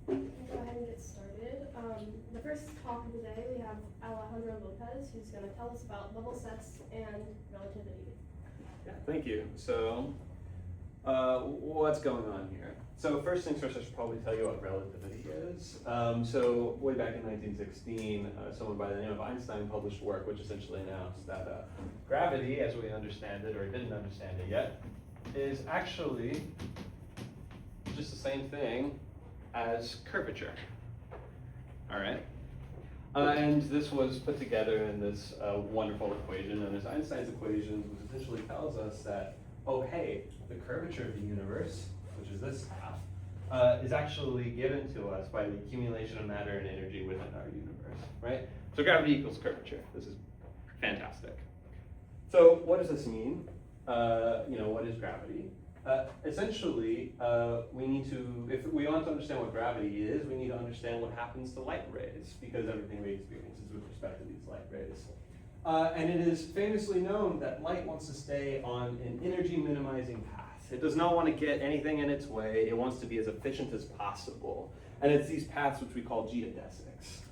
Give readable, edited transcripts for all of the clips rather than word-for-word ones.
we can go ahead and get started. The first talk of the day, we have Alejandro Lopez, who's going to tell us about level sets and relativity. Yeah, thank you. So, what's going on here? So first things first, I should probably tell you what relativity is. So way back in 1916, someone by the name of Einstein published work which essentially announced that gravity, as we understand it, or didn't understand it yet, is actually just the same thing as curvature. All right? And this was put together in this wonderful equation known as Einstein's equations, which essentially tells us that, oh hey, the curvature of the universe, which is this half, is actually given to us by the accumulation of matter and energy within our universe, right? So gravity equals curvature. This is fantastic. So what does this mean? What is gravity? Essentially, we need to, if we want to understand what gravity is, we need to understand what happens to light rays, because everything we experience is with respect to these light rays. And it is famously known that light wants to stay on an energy minimizing path. It does not want to get anything in its way. It wants to be as efficient as possible. And it's these paths which we call geodesics.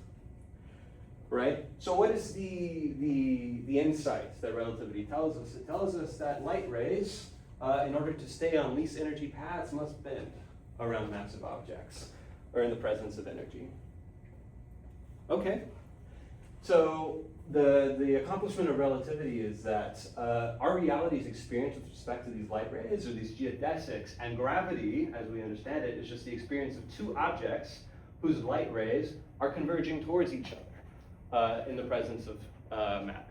Right? So what is the insight that relativity tells us? It tells us that light rays, in order to stay on least energy paths, must bend around massive objects, or in the presence of energy. Okay. So the accomplishment of relativity is that our reality is experienced with respect to these light rays, or these geodesics, and gravity, as we understand it, is just the experience of two objects whose light rays are converging towards each other in the presence of matter.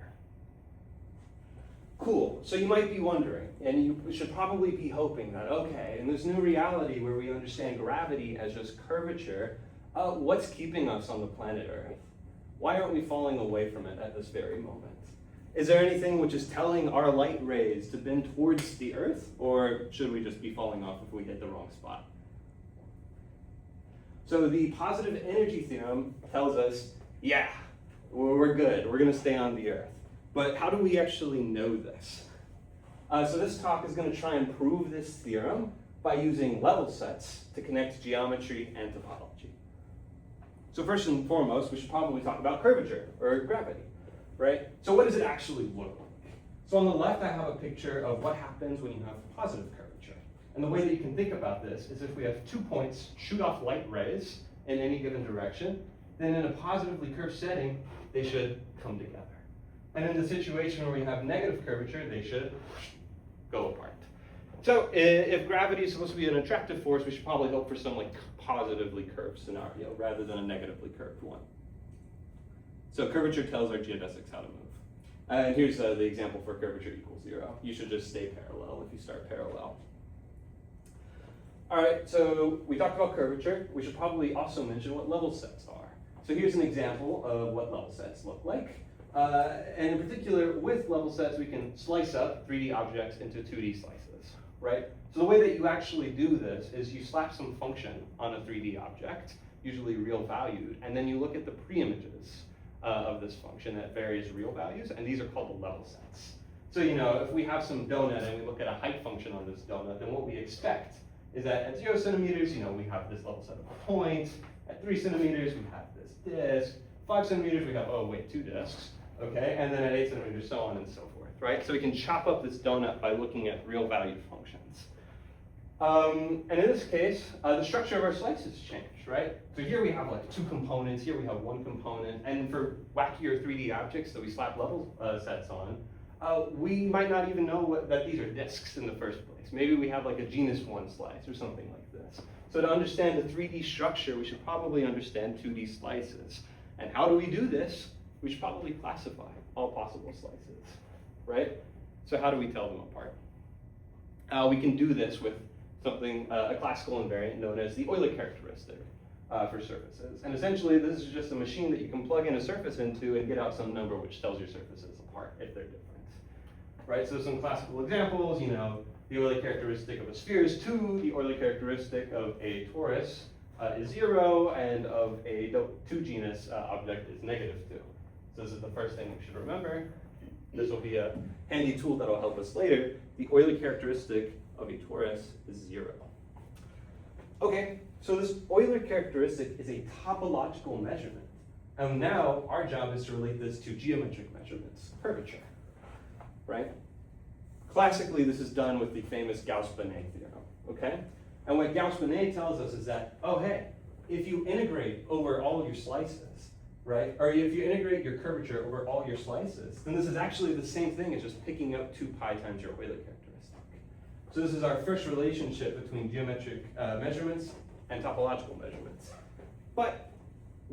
Cool, so you might be wondering, and you should probably be hoping that, okay, in this new reality where we understand gravity as just curvature, what's keeping us on the planet Earth? Why aren't we falling away from it at this very moment? Is there anything which is telling our light rays to bend towards the Earth, or should we just be falling off if we hit the wrong spot? So the positive energy theorem tells us, yeah, we're good, we're gonna stay on the Earth. But how do we actually know this? So this talk is gonna try and prove this theorem by using level sets to connect geometry and topology. So first and foremost, we should probably talk about curvature, or gravity, right? So what does it actually look like? So on the left, I have a picture of what happens when you have positive curvature. And the way that you can think about this is if we have 2 points shoot off light rays in any given direction, then in a positively curved setting, they should come together. And in the situation where we have negative curvature, they should go apart. So if gravity is supposed to be an attractive force, we should probably hope for some like positively curved scenario rather than a negatively curved one. So curvature tells our geodesics how to move. And here's the example for curvature equals 0. You should just stay parallel if you start parallel. All right, so we talked about curvature. We should probably also mention what level sets are. So here's an example of what level sets look like. And in particular, with level sets, we can slice up 3D objects into 2D slices, right? So the way that you actually do this is you slap some function on a 3D object, usually real valued, and then you look at the pre-images of this function at various real values, and these are called the level sets. So if we have some donut and we look at a height function on this donut, then what we expect is that at 0 centimeters, we have this level set of a point. At 3 centimeters, we have this disk. 5 centimeters, we have, 2 disks. Okay, and then at 8 centimeters, so on and so forth, right? So we can chop up this donut by looking at real valued functions. And in this case, the structure of our slices changed, right? So here we have like 2 components, here we have 1 component, and for wackier 3D objects that we slap level sets on, we might not even know that these are disks in the first place. Maybe we have like a genus 1 slice or something like this. So to understand the 3D structure, we should probably understand 2D slices. And how do we do this? We should probably classify all possible slices, right? So how do we tell them apart? We can do this with something, a classical invariant known as the Euler characteristic for surfaces. And essentially, this is just a machine that you can plug in a surface into and get out some number which tells your surfaces apart if they're different, right? So some classical examples, the Euler characteristic of a sphere is 2, the Euler characteristic of a torus is 0, and of a 2 genus object is -2. So this is the first thing we should remember. This will be a handy tool that will help us later. The Euler characteristic of a torus is 0. Okay, So this Euler characteristic is a topological measurement. And now our job is to relate this to geometric measurements, curvature, right? Classically, this is done with the famous Gauss-Bonnet theorem, okay? And what Gauss-Bonnet tells us is that, oh hey, if you integrate over all of your slices, right? Or if you integrate your curvature over all your slices, then this is actually the same thing as just picking up 2 pi times your Euler characteristic. So this is our first relationship between geometric measurements and topological measurements. But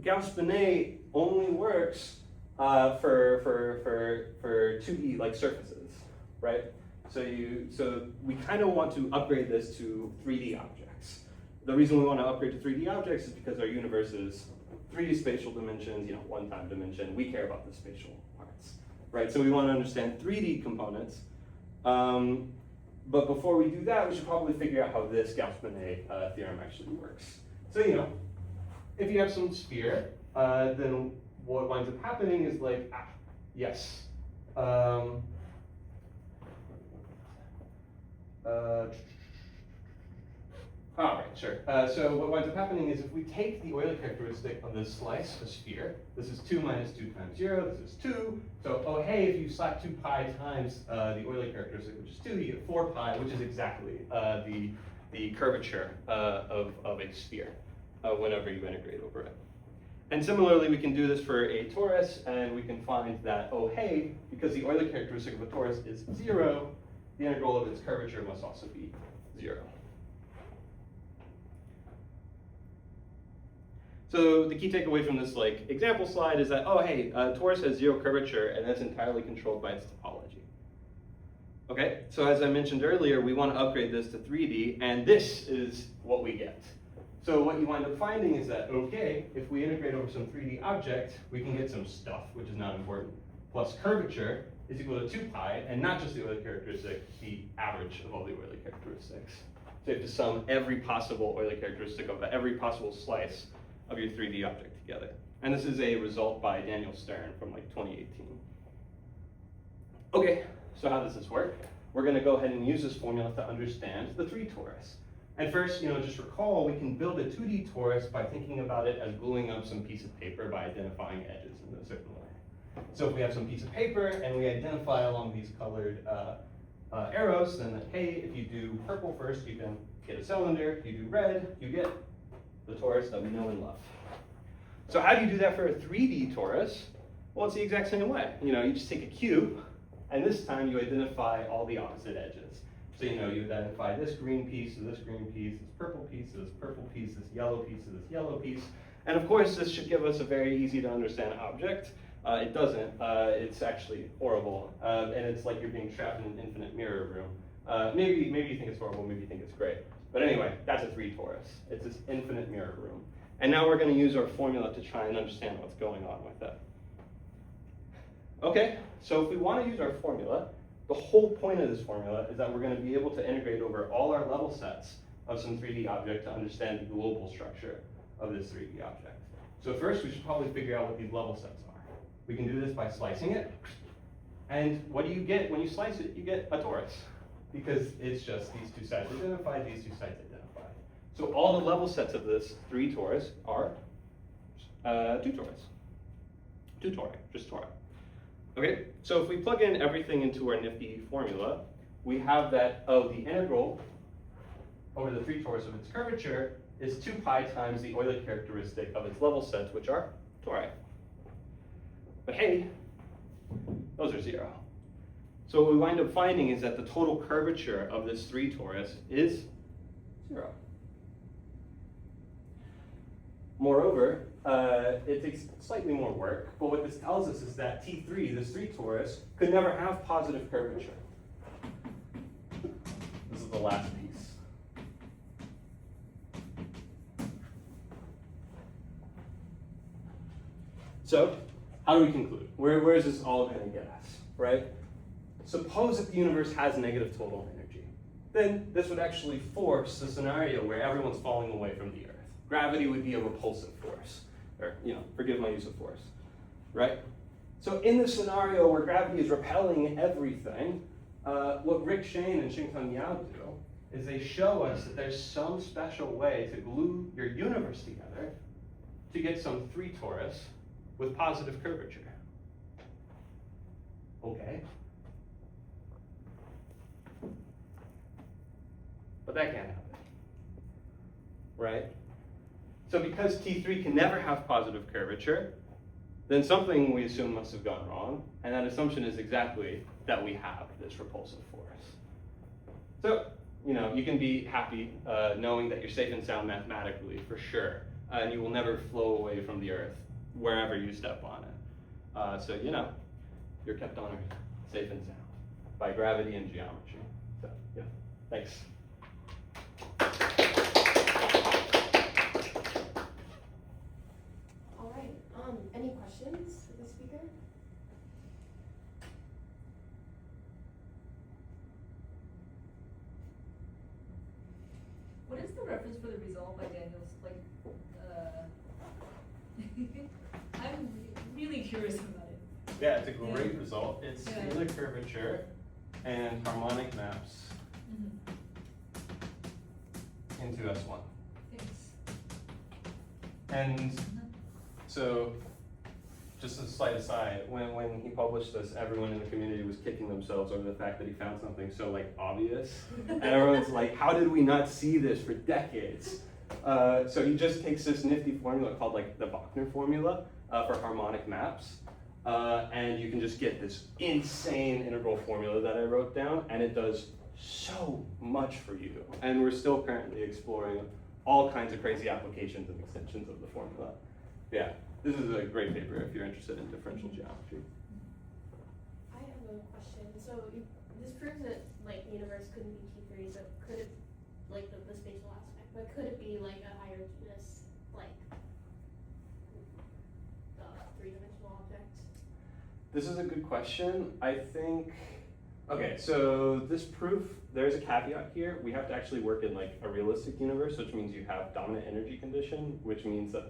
Gauss-Bonnet only works for 2D like surfaces, right? So we kind of want to upgrade this to 3D objects. The reason we want to upgrade to 3D objects is because our universe is 3D spatial dimensions, 1-time dimension. We care about the spatial parts, right? So we want to understand 3D components. But before we do that, we should probably figure out how this Gauss-Bonnet theorem actually works. So, if you have some sphere, then what winds up happening is like, yes. All right, sure. So what winds up happening is if we take the Euler characteristic of this slice, a sphere, this is 2 minus 2 times 0, this is 2. So, oh hey, if you slap 2 pi times the Euler characteristic, which is 2, you get 4 pi, which is exactly the curvature of a sphere whenever you integrate over it. And similarly, we can do this for a torus, and we can find that, oh hey, because the Euler characteristic of a torus is 0, the integral of its curvature must also be 0. So the key takeaway from this example slide is that, oh hey, torus has 0 curvature, and that's entirely controlled by its topology. Okay, so as I mentioned earlier, we want to upgrade this to 3D, and this is what we get. So what you wind up finding is that, okay, if we integrate over some 3D object, we can get some stuff, which is not important, plus curvature is equal to 2 pi, and not just the Euler characteristic, the average of all the Euler characteristics. So you have to sum every possible Euler characteristic of every possible slice of your 3D object together. And this is a result by Daniel Stern from 2018. Okay, so how does this work? We're going to go ahead and use this formula to understand the 3 torus. And first, just recall, we can build a 2D torus by thinking about it as gluing up some piece of paper by identifying edges in a certain way. So if we have some piece of paper and we identify along these colored arrows, then hey, if you do purple first, you can get a cylinder. If you do red, you get the torus that we know and love. So how do you do that for a 3D torus? Well, it's the exact same way. You just take a cube, and this time you identify all the opposite edges. So you identify this green piece to this green piece, this purple piece to this purple piece, this yellow piece to this yellow piece. And of course, this should give us a very easy to understand object. It doesn't. It's actually horrible. And it's like you're being trapped in an infinite mirror room. Maybe you think it's horrible, maybe you think it's great. But anyway, that's a 3 torus. It's this infinite mirror room. And now we're going to use our formula to try and understand what's going on with it. Okay, so if we want to use our formula, the whole point of this formula is that we're going to be able to integrate over all our level sets of some 3D object to understand the global structure of this 3D object. So first, we should probably figure out what these level sets are. We can do this by slicing it. And what do you get when you slice it? You get a torus, because it's just these 2 sides identified, these 2 sides identified. So all the level sets of this 3 torus are 2 torus. 2 tori, just tori. Okay, so if we plug in everything into our nifty formula, we have that, the integral over the 3 torus of its curvature is 2 pi times the Euler characteristic of its level sets, which are tori. But hey, those are 0. So what we wind up finding is that the total curvature of this 3 torus is 0. Moreover, it takes slightly more work, but what this tells us is that T3, this 3 torus, could never have positive curvature. This is the last piece. So, how do we conclude? Where is this all going to get us, right? Suppose that the universe has negative total energy. Then this would actually force the scenario where everyone's falling away from the Earth. Gravity would be a repulsive force. Or, forgive my use of force, right? So in this scenario where gravity is repelling everything, what Rick Shane and Xingtang Yao do is they show us that there's some special way to glue your universe together to get some 3 torus with positive curvature. Okay. But that can't happen, right? So because T3 can never have positive curvature, then something we assume must have gone wrong, and that assumption is exactly that we have this repulsive force. So, you can be happy knowing that you're safe and sound mathematically, for sure, and you will never flow away from the Earth wherever you step on it. So, you're kept on Earth, safe and sound, by gravity and geometry. So, yeah, thanks. All right, any questions for the speaker? What is the reference for the result by Daniels? I'm really curious about it. Yeah, it's a great result. It's scalar curvature and harmonic maps into S1. Thanks. And so, just a slight aside, when he published this, everyone in the community was kicking themselves over the fact that he found something so obvious. And everyone's like, how did we not see this for decades? So he just takes this nifty formula called the Wagner formula for harmonic maps. And you can just get this insane integral formula that I wrote down, and it does so much for you. And we're still currently exploring all kinds of crazy applications and extensions of the formula. Yeah, this is a great paper if you're interested in differential geometry. I have a question. So this proves that the universe couldn't be T3, so could it, the spatial aspect, but could it be a higher genus, three-dimensional object? This is a good question. I think, okay, so this proof, there's a caveat here. We have to actually work in a realistic universe, which means you have dominant energy condition, which means that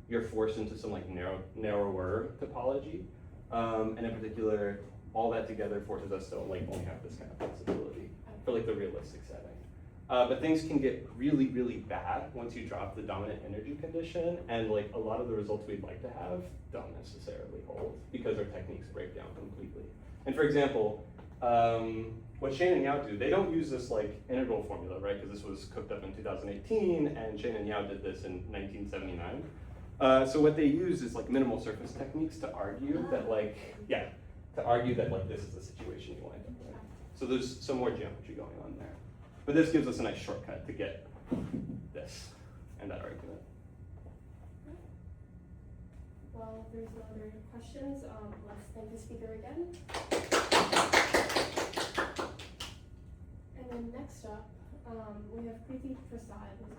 you're forced into some narrower topology. And in particular, all that together forces us to only have this kind of flexibility for the realistic setting. But things can get really, really bad once you drop the dominant energy condition, and a lot of the results we'd like to have don't necessarily hold because our techniques break down completely. And for example, what Shane and Yao do, they don't use this integral formula, right? Because this was cooked up in 2018, and Shane and Yao did this in 1979. So what they use is minimal surface techniques to argue that this is the situation you wind up in. So there's some more geometry going on there. But this gives us a nice shortcut to get this and that argument. Well, if there's no other questions, let's thank the speaker again. And then next up, we have Preeti Prasad.